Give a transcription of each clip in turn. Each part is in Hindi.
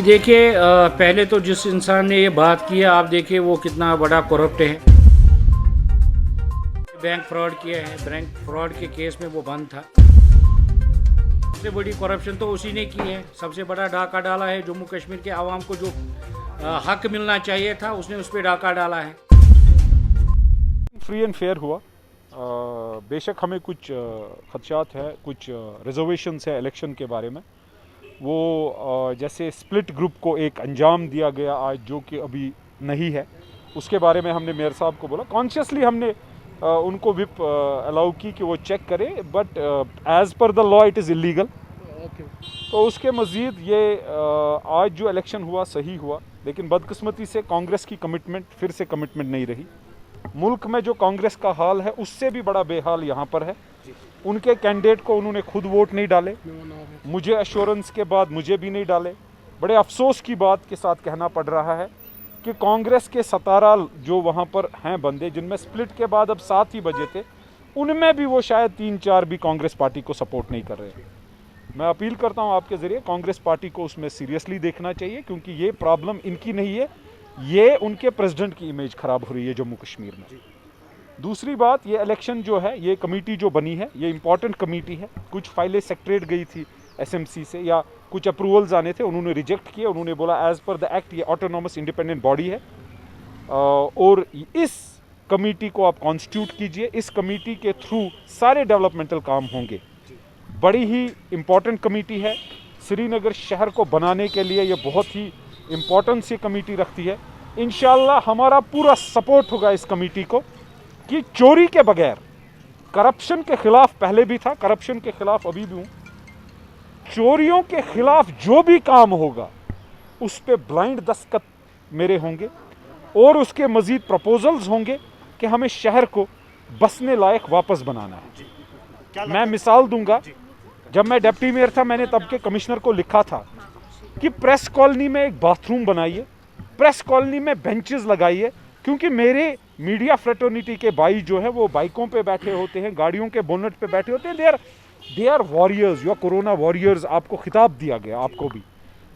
जी देखिए, पहले तो जिस इंसान ने ये बात की है, आप देखिए वो कितना बड़ा करप्ट है। बैंक फ्रॉड किया है, बैंक फ्रॉड के केस में वो बंद था। सबसे बड़ी करप्शन तो उसी ने की है। सबसे बड़ा डाका डाला है जम्मू कश्मीर के आवाम को, जो हक मिलना चाहिए था उसने उस पर डाका डाला है। फ्री एंड फेयर हुआ। बेशक हमें कुछ खदशात है, कुछ रिजर्वेशंस है इलेक्शन के बारे में। वो जैसे स्प्लिट ग्रुप को एक अंजाम दिया गया आज, जो कि अभी नहीं है, उसके बारे में हमने मेयर साहब को बोला। कॉन्शियसली हमने उनको विप अलाउ की कि वो चेक करें, but as per the law it is illegal. तो उसके मज़ीद ये आज जो इलेक्शन हुआ सही हुआ, लेकिन बदकिस्मती से कांग्रेस की कमिटमेंट फिर से कमिटमेंट नहीं रही। मुल्क में जो कांग्रेस का हाल है उससे भी बड़ा बेहाल यहाँ पर है। उनके कैंडिडेट को उन्होंने खुद वोट नहीं डाले, मुझे एश्योरेंस के बाद मुझे भी नहीं डाले। बड़े अफसोस की बात के साथ कहना पड़ रहा है कि कांग्रेस के 17 जो वहाँ पर हैं बंदे, जिनमें स्प्लिट के बाद अब 7 ही बजे थे, उनमें भी वो शायद 3-4 भी कांग्रेस पार्टी को सपोर्ट नहीं कर रहे। मैं अपील करता हूँ आपके ज़रिए, कांग्रेस पार्टी को उसमें सीरियसली देखना चाहिए, क्योंकि ये प्रॉब्लम इनकी नहीं है, ये उनके प्रेसिडेंट की इमेज ख़राब हो रही है जम्मू कश्मीर में। दूसरी बात, ये इलेक्शन जो है, ये कमेटी जो बनी है, ये इंपॉर्टेंट कमेटी है। कुछ फाइलें सेक्रेटरीट गई थी एसएमसी से, या कुछ अप्रूवल्स आने थे, उन्होंने रिजेक्ट किए। उन्होंने बोला एज़ पर द एक्ट ये ऑटोनॉमस इंडिपेंडेंट बॉडी है और इस कमेटी को आप कॉन्स्टिट्यूट कीजिए। इस कमेटी के थ्रू सारे डेवलपमेंटल काम होंगे। बड़ी ही इम्पॉर्टेंट कमेटी है। श्रीनगर शहर को बनाने के लिए ये बहुत ही इम्पोर्टेंस ये कमेटी रखती है। इंशाल्लाह हमारा पूरा सपोर्ट होगा इस कमेटी को कि चोरी के बगैर, करप्शन के खिलाफ पहले भी था, करप्शन के खिलाफ अभी भी हूँ, चोरियों के खिलाफ जो भी काम होगा उस पर ब्लाइंड दस्तखत मेरे होंगे और उसके मजीद प्रपोजल्स होंगे कि हमें शहर को बसने लायक वापस बनाना है। मैं मिसाल दूंगा, जब मैं डिप्टी मेयर था, मैंने तब के कमिश्नर को लिखा था कि प्रेस कॉलोनी में एक बाथरूम बनाइए, प्रेस कॉलोनी में बेंचेस लगाइए, क्योंकि मेरे मीडिया फ्रेटर्निटी के भाई जो है वो बाइकों पे बैठे होते हैं, गाड़ियों के बोनट पे बैठे होते हैं। दे आर वॉरियर्स, या कोरोना वॉरियर्स आपको खिताब दिया गया, आपको भी।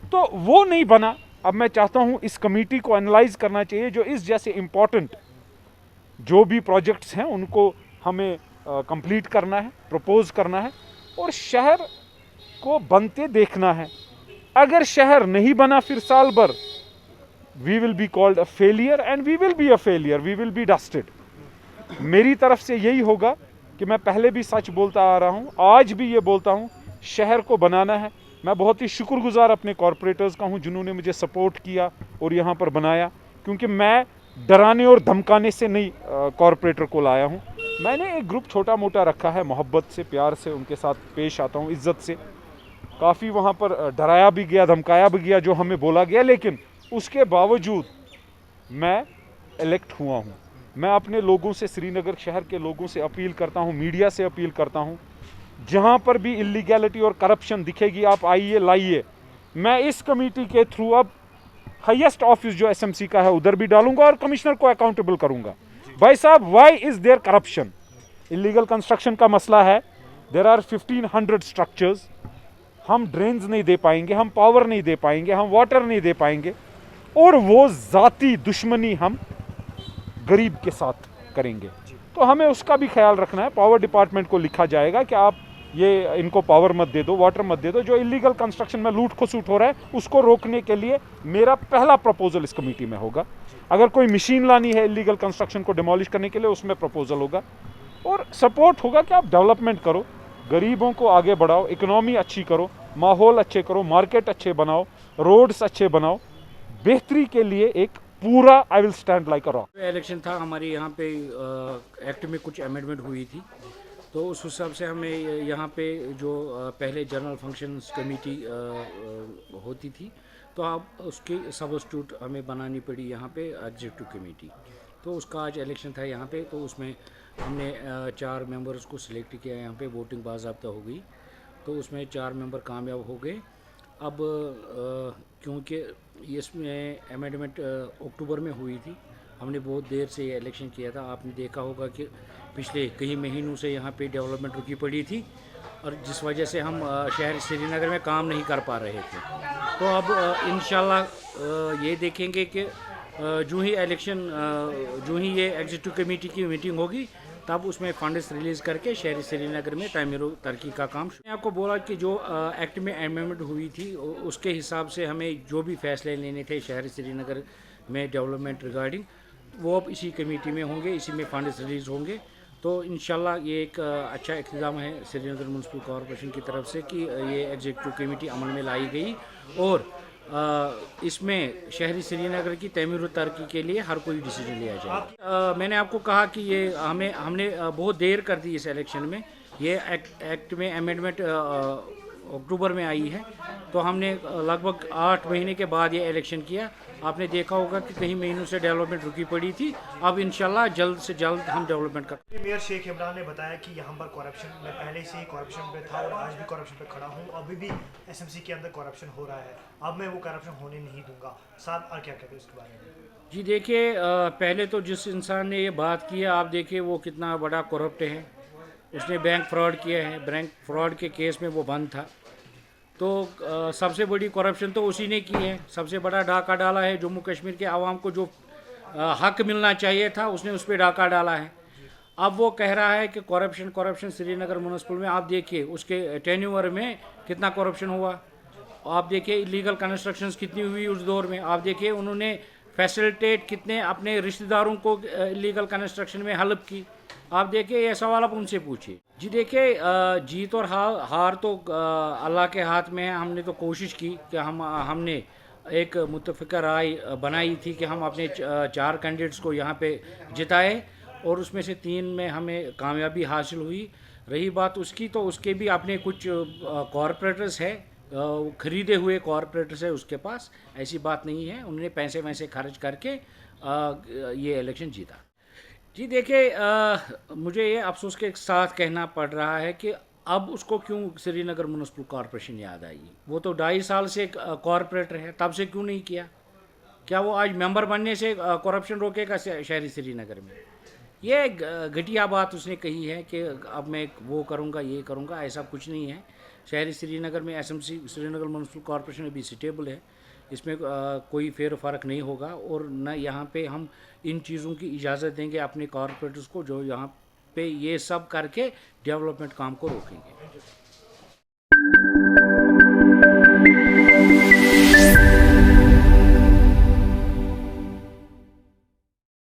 तो वो नहीं बना। अब मैं चाहता हूँ इस कमेटी को एनालाइज करना चाहिए, जो इस जैसे इम्पोर्टेंट जो भी प्रोजेक्ट्स हैं उनको हमें कंप्लीट करना है, प्रपोज करना है और शहर को बनते देखना है। अगर शहर नहीं बना फिर साल भर, we will be called a failure and we will be a failure, we will be dusted. मेरी तरफ से यही होगा कि मैं पहले भी सच बोलता आ रहा हूँ, आज भी ये बोलता हूँ, शहर को बनाना है। मैं बहुत ही शुक्रगुजार अपने कॉरपोरेटर्स का हूँ जिन्होंने मुझे सपोर्ट किया और यहाँ पर बनाया, क्योंकि मैं डराने और धमकाने से नहीं कॉरपोरेटर को लाया हूँ। मैंने एक ग्रुप छोटा मोटा रखा है, मोहब्बत से, प्यार से उनके साथ पेश आता हूँ, इज्जत से। काफ़ी वहाँ पर डराया भी गया, धमकाया भी गया जो हमें बोला गया, लेकिन उसके बावजूद मैं इलेक्ट हुआ हूँ। मैं अपने लोगों से, श्रीनगर शहर के लोगों से अपील करता हूँ, मीडिया से अपील करता हूँ, जहाँ पर भी इलीगैलिटी और करप्शन दिखेगी आप आइए, लाइए। मैं इस कमेटी के थ्रू अब हाईएस्ट ऑफिस जो एसएमसी का है उधर भी डालूंगा और कमिश्नर को अकाउंटेबल करूंगा। भाई साहब, why is there corruption? Illegal construction का मसला है, देयर आर 1500 स्ट्रक्चर्स। हम ड्रेन्स नहीं दे पाएंगे, हम पावर नहीं दे पाएंगे, हम वाटर नहीं दे पाएंगे, और वो ज़ाती दुश्मनी हम गरीब के साथ करेंगे। तो हमें उसका भी ख्याल रखना है। पावर डिपार्टमेंट को लिखा जाएगा कि आप ये इनको पावर मत दे दो, वाटर मत दे दो। जो इलीगल कंस्ट्रक्शन में लूट खसूट हो रहा है उसको रोकने के लिए मेरा पहला प्रपोजल इस कमेटी में होगा। अगर कोई मशीन लानी है इलीगल कंस्ट्रक्शन को डिमोलिश करने के लिए, उसमें प्रपोजल होगा और सपोर्ट होगा कि आप डेवलपमेंट करो, गरीबों को आगे बढ़ाओ, इकोनॉमी अच्छी करो, माहौल अच्छे करो, मार्केट अच्छे बनाओ, रोड्स अच्छे बनाओ। बेहतरी के लिए एक पूरा I will stand like a rock. Election था हमारे यहाँ पे, एक्ट में कुछ अमेंडमेंट हुई थी, तो उस हिसाब से हमें यहाँ पे जो पहले जनरल फंक्शंस कमेटी होती थी, तो अब उसकी सबस्टिट्यूट हमें बनानी पड़ी यहाँ पे एग्जीक्यूटिव कमेटी। तो उसका आज इलेक्शन था यहाँ पे, तो उसमें हमने 4 मेंबर्स को सिलेक्ट किया। यहाँ पे वोटिंग बाज़ाब्ता हो गई, तो उसमें 4 मेंबर कामयाब हो गए। अब क्योंकि इसमें अमेंडमेंट अक्टूबर में हुई थी, हमने बहुत देर से ये इलेक्शन किया था। आपने देखा होगा कि पिछले कई महीनों से यहाँ पे डेवलपमेंट रुकी पड़ी थी, और जिस वजह से हम शहर श्रीनगर में काम नहीं कर पा रहे थे। तो अब इंशाल्लाह ये देखेंगे कि जो ही जो ही ये एग्जीक्यूटिव कमेटी की मीटिंग होगी तब उसमें फंड्स रिलीज़ करके शहरी श्रीनगर में तामीर व तरक्की का काम। मैंने आपको बोला कि जो एक्ट में अमेंडमेंट हुई थी उसके हिसाब से हमें जो भी फैसले लेने थे शहरी श्रीनगर में डेवलपमेंट रिगार्डिंग, वो अब इसी कमेटी में होंगे, इसी में फंड्स रिलीज़ होंगे। तो इंशाल्लाह ये एक अच्छा इक़्तिदाम है श्रीनगर म्यूनसिपल कॉरपोरेशन की तरफ से कि ये एग्जीक्यूटिव कमेटी अमल में लाई गई और इसमें शहरी श्रीनगर की तमीर व तरक्की के लिए हर कोई डिसीजन लिया जाए। मैंने आपको कहा कि ये हमने बहुत देर कर दी इस इलेक्शन में। ये एक्ट में अमेंडमेंट अक्टूबर में आई है, तो हमने लगभग 8 महीने के बाद ये इलेक्शन किया। आपने देखा होगा कि कई महीनों से डेवलपमेंट रुकी पड़ी थी। अब इंशाल्लाह जल्द से जल्द हम डेवलपमेंट कर। मेयर शेख इमरान ने बताया कि यहाँ पर करप्शन, मैं पहले से ही करप्शन पे था और आज भी करप्शन पे खड़ा हूँ, अभी भी एसएमसी के अंदर करप्शन हो रहा है, अब मैं वो करप्शन होने नहीं दूंगा। साहब और क्या कहते हैं इसके बारे में? जी देखिए, पहले तो जिस इंसान ने ये बात की है, आप देखिए वो कितना बड़ा करप्ट है। उसने बैंक फ्रॉड किया है, बैंक फ्रॉड के केस में वो बंद था। तो सबसे बड़ी करप्शन तो उसी ने की है। सबसे बड़ा डाका डाला है जम्मू कश्मीर के आवाम को, जो हक मिलना चाहिए था उसने उस पर डाका डाला है। अब वो कह रहा है कि करप्शन श्रीनगर म्यूनसिपल में। आप देखिए उसके टेन्यूअर में कितना करप्शन हुआ। आप देखिए इलीगल कंस्ट्रक्शंस कितनी हुई उस दौर में। आप देखिए उन्होंने फैसिलिटेट कितने अपने रिश्तेदारों को इलीगल कंस्ट्रक्शन में हेल्प की। आप देखिए ये सवाल आप उनसे पूछिए। जी देखिए, जीत और हार तो अल्लाह के हाथ में है। हमने तो कोशिश की कि हमने एक मुत्तफ़िक़ा राय बनाई थी कि हम अपने 4 कैंडिडेट्स को यहाँ पे जिताए और उसमें से 3 में हमें कामयाबी हासिल हुई। रही बात उसकी, तो उसके भी अपने कुछ कॉरपोरेटर्स है, ख़रीदे हुए कॉरपोरेटर्स है उसके पास। ऐसी बात नहीं है, उन्होंने पैसे वैसे खर्च करके ये इलेक्शन जीता। जी देखिए, मुझे ये अफसोस के साथ कहना पड़ रहा है कि अब उसको क्यों श्रीनगर म्यूनसिपल कॉरपोरेशन याद आई। वो तो 2.5 साल से कॉरपोरेटर है, तब से क्यों नहीं किया? क्या वो आज मेंबर बनने से करप्शन रोकेगा शहरी श्रीनगर में? ये घटिया बात उसने कही है कि अब मैं वो करूँगा ये करूँगा। ऐसा कुछ नहीं है। शहरी श्रीनगर में एसएमसी श्रीनगर म्यूनसिपल कॉरपोरेशन अभी स्टेबल है, इसमें कोई फेर फ़र्क नहीं होगा। और न यहाँ पे हम इन चीज़ों की इजाज़त देंगे अपने कॉरपोरेटर्स को जो यहाँ पे ये सब करके डेवलपमेंट काम को रोकेंगे।